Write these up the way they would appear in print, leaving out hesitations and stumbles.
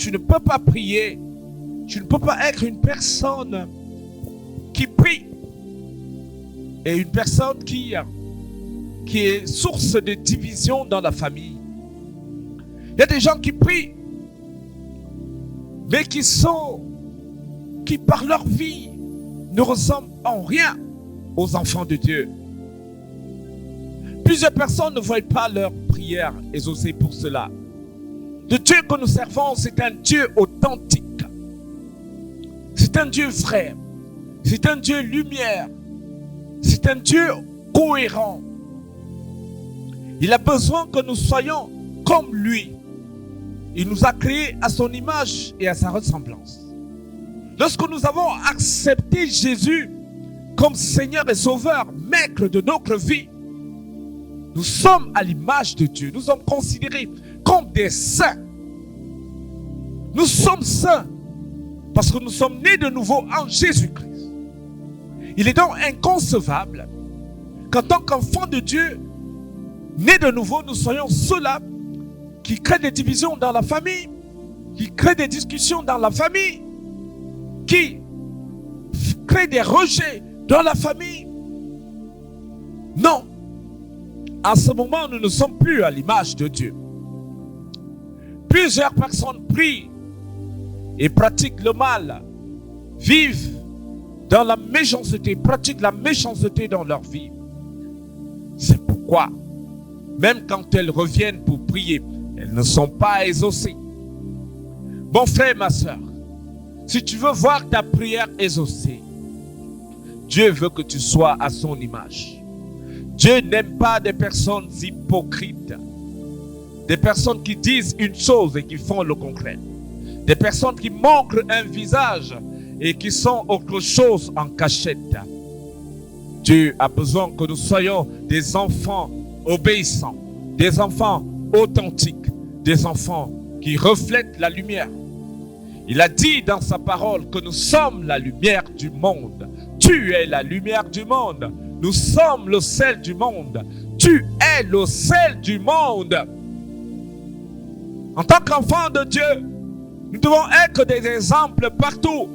tu ne peux pas prier, tu ne peux pas être une personne qui prie et une personne qui est source de division dans la famille. Il y a des gens qui prient, mais qui par leur vie ne ressemblent en rien aux enfants de Dieu. Plusieurs personnes ne voient pas leur prière exaucée pour cela. Le Dieu que nous servons, c'est un Dieu authentique. C'est un Dieu vrai. C'est un Dieu lumière. C'est un Dieu cohérent. Il a besoin que nous soyons comme lui. Il nous a créés à son image et à sa ressemblance. Lorsque nous avons accepté Jésus comme Seigneur et Sauveur, Maître de notre vie, nous sommes à l'image de Dieu. Nous sommes considérés comme des saints. Nous sommes saints parce que nous sommes nés de nouveau en Jésus-Christ. Il est donc inconcevable qu'en tant qu'enfants de Dieu, nés de nouveau, nous soyons ceux-là qui créent des divisions dans la famille, qui créent des discussions dans la famille, qui créent des rejets dans la famille. Non. En ce moment, nous ne sommes plus à l'image de Dieu. Plusieurs personnes prient et pratiquent le mal, vivent dans la méchanceté, pratiquent la méchanceté dans leur vie. C'est pourquoi, même quand elles reviennent pour prier, elles ne sont pas exaucées. Mon frère, ma soeur, si tu veux voir ta prière exaucée, Dieu veut que tu sois à son image. Dieu n'aime pas des personnes hypocrites, des personnes qui disent une chose et qui font le contraire, des personnes qui montrent un visage et qui sont autre chose en cachette. Dieu a besoin que nous soyons des enfants obéissants, des enfants authentiques, des enfants qui reflètent la lumière. Il a dit dans sa parole que nous sommes la lumière du monde. Tu es la lumière du monde. Nous sommes le sel du monde. Tu es le sel du monde. En tant qu'enfants de Dieu, nous devons être des exemples partout.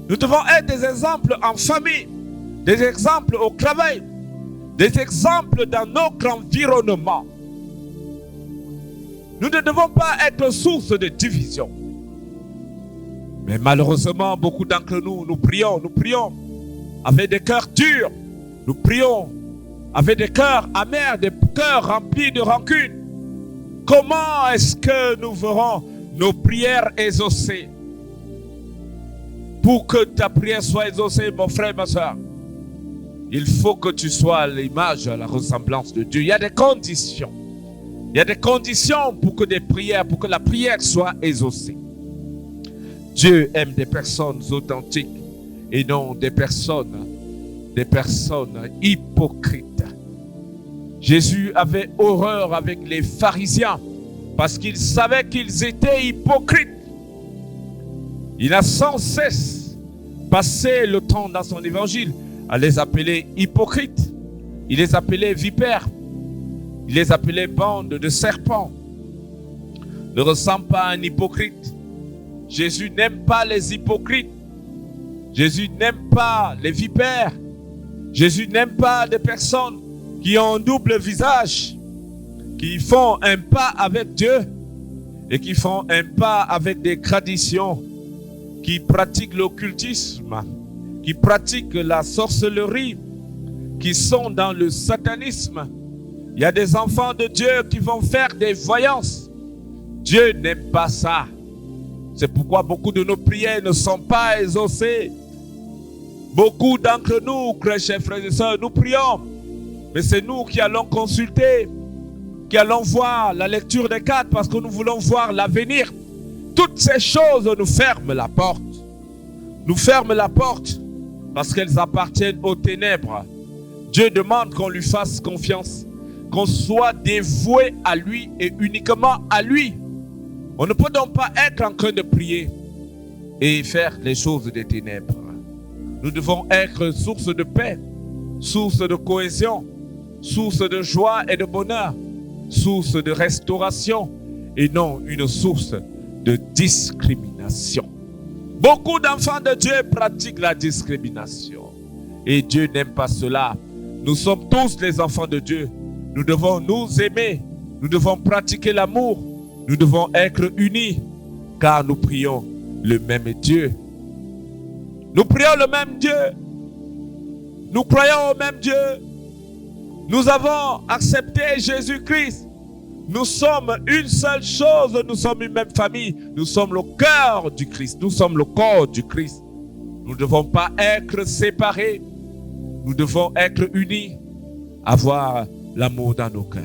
Nous devons être des exemples en famille, des exemples au travail, des exemples dans notre environnement. Nous ne devons pas être source de division. Mais malheureusement, beaucoup d'entre nous, nous prions avec des cœurs durs. Nous prions avec des cœurs amers, des cœurs remplis de rancune. Comment est-ce que nous verrons nos prières exaucées? Pour que ta prière soit exaucée, mon frère, ma soeur, il faut que tu sois à l'image, à la ressemblance de Dieu. Il y a des conditions. Il y a des conditions pour que la prière soit exaucée. Dieu aime des personnes authentiques et non des personnes hypocrites. Jésus avait horreur avec les pharisiens parce qu'il savait qu'ils étaient hypocrites. Il a sans cesse passé le temps dans son évangile à les appeler hypocrites. Il les appelait vipères. Il les appelait bandes de serpents. Ne ressemble pas à un hypocrite. Jésus n'aime pas les hypocrites. Jésus n'aime pas les vipères. Jésus n'aime pas des personnes qui ont un double visage, qui font un pas avec Dieu et qui font un pas avec des traditions, qui pratiquent l'occultisme, qui pratiquent la sorcellerie, qui sont dans le satanisme. Il y a des enfants de Dieu qui vont faire des voyances. Dieu n'aime pas ça. C'est pourquoi beaucoup de nos prières ne sont pas exaucées. Beaucoup d'entre nous, chers frères et sœurs, nous prions. Mais c'est nous qui allons consulter, qui allons voir la lecture des cartes parce que nous voulons voir l'avenir. Toutes ces choses nous ferment la porte. Nous ferment la porte parce qu'elles appartiennent aux ténèbres. Dieu demande qu'on lui fasse confiance, qu'on soit dévoué à lui et uniquement à lui. On ne peut donc pas être en train de prier et faire les choses des ténèbres. Nous devons être source de paix, source de cohésion, source de joie et de bonheur, source de restauration et non une source de discrimination. Beaucoup d'enfants de Dieu pratiquent la discrimination. Et Dieu n'aime pas cela. Nous sommes tous les enfants de Dieu. Nous devons nous aimer. Nous devons pratiquer l'amour. Nous devons être unis. Car nous prions le même Dieu. Nous prions le même Dieu. Nous croyons au même Dieu. Nous avons accepté Jésus-Christ. Nous sommes une seule chose. Nous sommes une même famille. Nous sommes le cœur du Christ. Nous sommes le corps du Christ. Nous ne devons pas être séparés. Nous devons être unis. Avoir l'amour dans nos cœurs.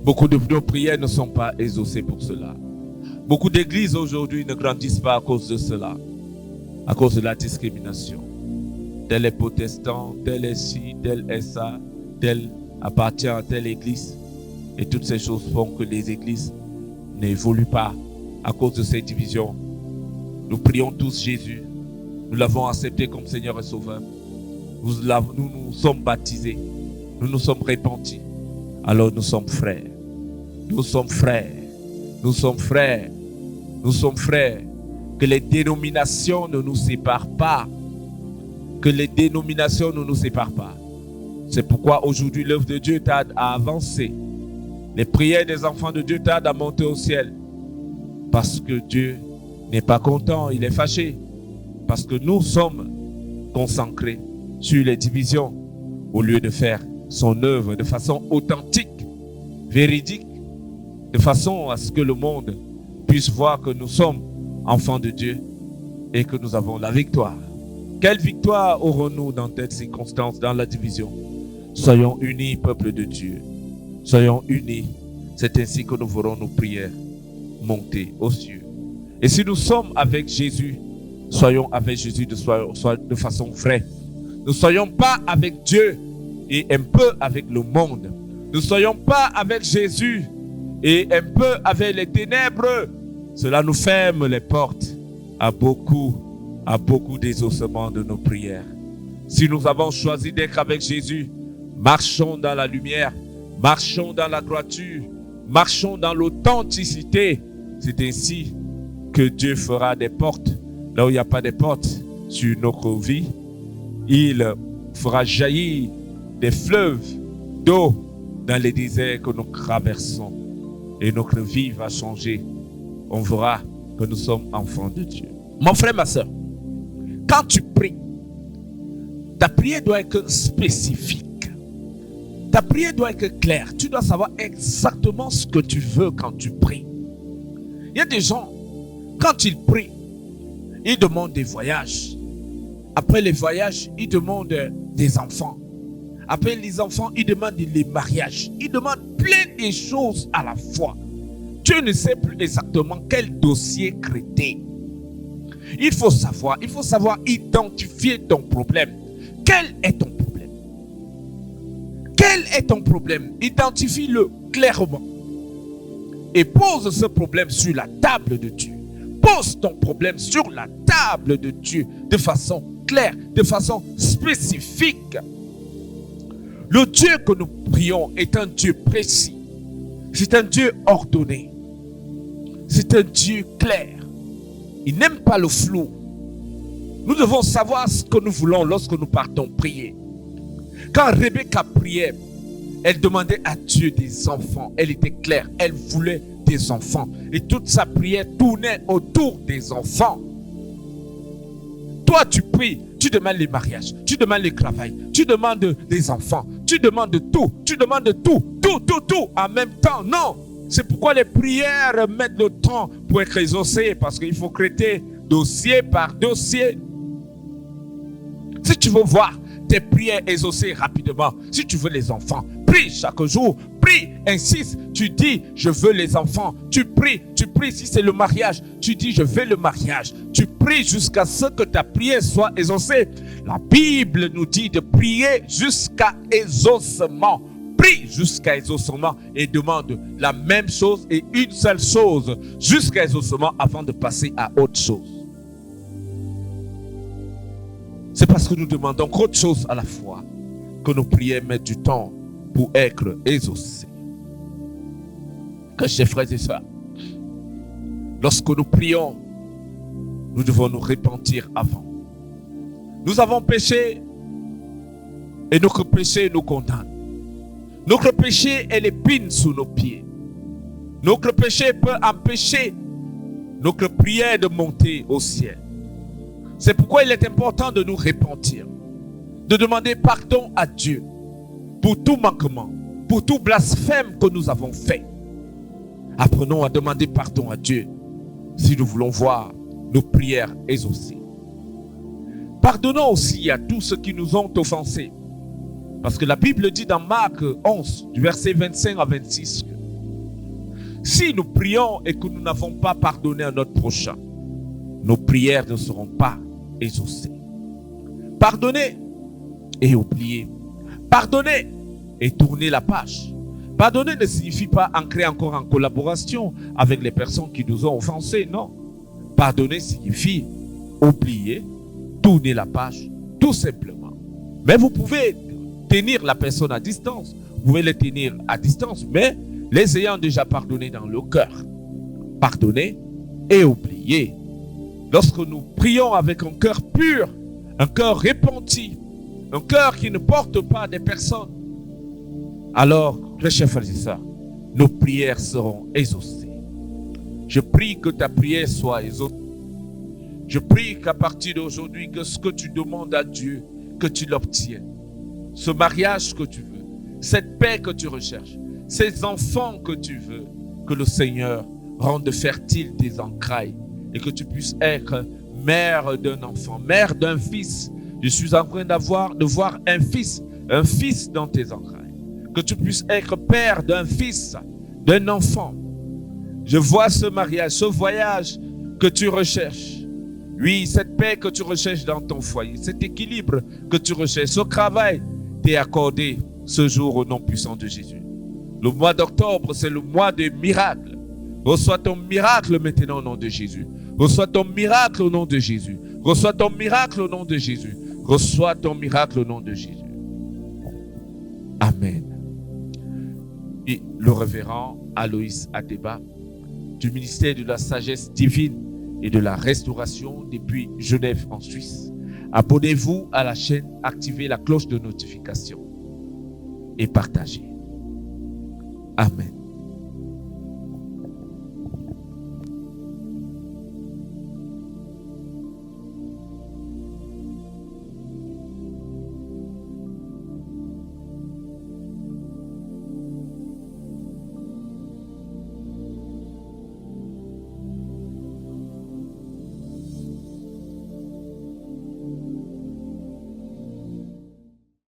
Beaucoup de nos prières ne sont pas exaucées pour cela. Beaucoup d'églises aujourd'hui ne grandissent pas à cause de cela. À cause de la discrimination. Tel est protestant, tel est ci, tel est ça, tel appartient à telle église. Et toutes ces choses font que les églises n'évoluent pas à cause de ces divisions. Nous prions tous Jésus. Nous l'avons accepté comme Seigneur et Sauveur. Nous nous sommes baptisés. Nous nous sommes repentis. Alors nous sommes frères. Nous sommes frères. Nous sommes frères. Nous sommes frères. Que les dénominations ne nous séparent pas. Que les dénominations ne nous séparent pas. C'est pourquoi aujourd'hui l'œuvre de Dieu tarde à avancer. Les prières des enfants de Dieu tardent à monter au ciel. Parce que Dieu n'est pas content, il est fâché. Parce que nous sommes consacrés sur les divisions au lieu de faire son œuvre de façon authentique, véridique, de façon à ce que le monde puisse voir que nous sommes enfants de Dieu et que nous avons la victoire. Quelle victoire aurons-nous dans telle circonstance, dans la division? Soyons unis, peuple de Dieu. Soyons unis. C'est ainsi que nous verrons nos prières monter aux cieux. Et si nous sommes avec Jésus, soyons avec Jésus de façon vraie. Ne soyons pas avec Dieu et un peu avec le monde. Ne soyons pas avec Jésus et un peu avec les ténèbres. Cela nous ferme les portes à beaucoup d'exaucements de nos prières. Si nous avons choisi d'être avec Jésus, marchons dans la lumière, marchons dans la droiture, marchons dans l'authenticité. C'est ainsi que Dieu fera des portes. Là où il n'y a pas de portes sur notre vie, il fera jaillir des fleuves d'eau dans les déserts que nous traversons. Et notre vie va changer. On verra que nous sommes enfants de Dieu. Mon frère, ma soeur, quand tu pries, ta prière doit être spécifique. Ta prière doit être claire. Tu dois savoir exactement ce que tu veux quand tu pries. Il y a des gens, quand ils prient, ils demandent des voyages. Après les voyages, ils demandent des enfants. Après les enfants, ils demandent les mariages. Ils demandent plein de choses à la fois. Tu ne sais plus exactement quel dossier traiter. Il faut savoir identifier ton problème. Quel est ton problème? Quel est ton problème? Identifie-le clairement. Et pose ce problème sur la table de Dieu. Pose ton problème sur la table de Dieu de façon claire, de façon spécifique. Le Dieu que nous prions est un Dieu précis. C'est un Dieu ordonné. C'est un Dieu clair. Il n'aime pas le flou. Nous devons savoir ce que nous voulons lorsque nous partons prier. Quand Rebecca priait, elle demandait à Dieu des enfants. Elle était claire. Elle voulait des enfants. Et toute sa prière tournait autour des enfants. Toi, tu pries, tu demandes les mariages, tu demandes le travail, tu demandes des enfants, tu demandes tout, tout en même temps. Non, c'est pourquoi les prières mettent le temps pour être exaucées, parce qu'il faut traiter dossier par dossier. Si tu veux voir tes prières exaucées rapidement, si tu veux les enfants, prie chaque jour, prie, insiste, tu dis je veux les enfants, tu pries, si c'est le mariage, tu dis je veux le mariage, tu pries jusqu'à ce que ta prière soit exaucée. La Bible nous dit de prier jusqu'à exaucement. Prie jusqu'à exaucement et demande la même chose et une seule chose jusqu'à exaucement avant de passer à autre chose. C'est parce que nous demandons qu'autre chose à la fois que nos prières mettent du temps pour être exaucées. que, chers frères et sœurs, lorsque nous prions, nous devons nous repentir avant. Nous avons péché et notre péché nous condamne. Notre péché est l'épine sous nos pieds. Notre péché peut empêcher notre prière de monter au ciel. C'est pourquoi il est important de nous repentir, de demander pardon à Dieu pour tout manquement, pour tout blasphème que nous avons fait. Apprenons à demander pardon à Dieu si nous voulons voir nos prières exaucées. Pardonnons aussi à tous ceux qui nous ont offensés. Parce que la Bible dit dans Marc 11, du verset 25 à 26, que si nous prions et que nous n'avons pas pardonné à notre prochain, nos prières ne seront pas exaucées. Pardonnez et oubliez. Pardonnez et tournez la page. Pardonner ne signifie pas entrer encore en collaboration avec les personnes qui nous ont offensés, non. Pardonner signifie oublier, tourner la page, tout simplement. Mais vous pouvez tenir la personne à distance. Vous pouvez les tenir à distance, mais les ayant déjà pardonnés dans le cœur. Pardonner et oublier. Lorsque nous prions avec un cœur pur, un cœur repenti, un cœur qui ne porte pas des personnes, alors, très chers frères et sœurs, nos prières seront exaucées. Je prie que ta prière soit exaucée. Je prie qu'à partir d'aujourd'hui, que ce que tu demandes à Dieu, que tu l'obtiennes. Ce mariage que tu veux, cette paix que tu recherches, ces enfants que tu veux, que le Seigneur rende fertile tes entrailles et que tu puisses être mère d'un enfant, mère d'un fils. Je suis en train de voir un fils dans tes entrailles. Que tu puisses être père d'un fils, d'un enfant. Je vois ce mariage, ce voyage que tu recherches. Oui, cette paix que tu recherches dans ton foyer, cet équilibre que tu recherches, ce travail t'est accordé ce jour au nom puissant de Jésus. Le mois d'octobre, c'est le mois des miracles. Reçois ton miracle maintenant au nom de Jésus. Reçois ton miracle au nom de Jésus. Reçois ton miracle au nom de Jésus. Reçois ton miracle au nom de Jésus. Amen. Et le révérend Aloïs Adeba, du ministère de la sagesse divine et de la restauration depuis Genève en Suisse. Abonnez-vous à la chaîne, activez la cloche de notification et partagez. Amen.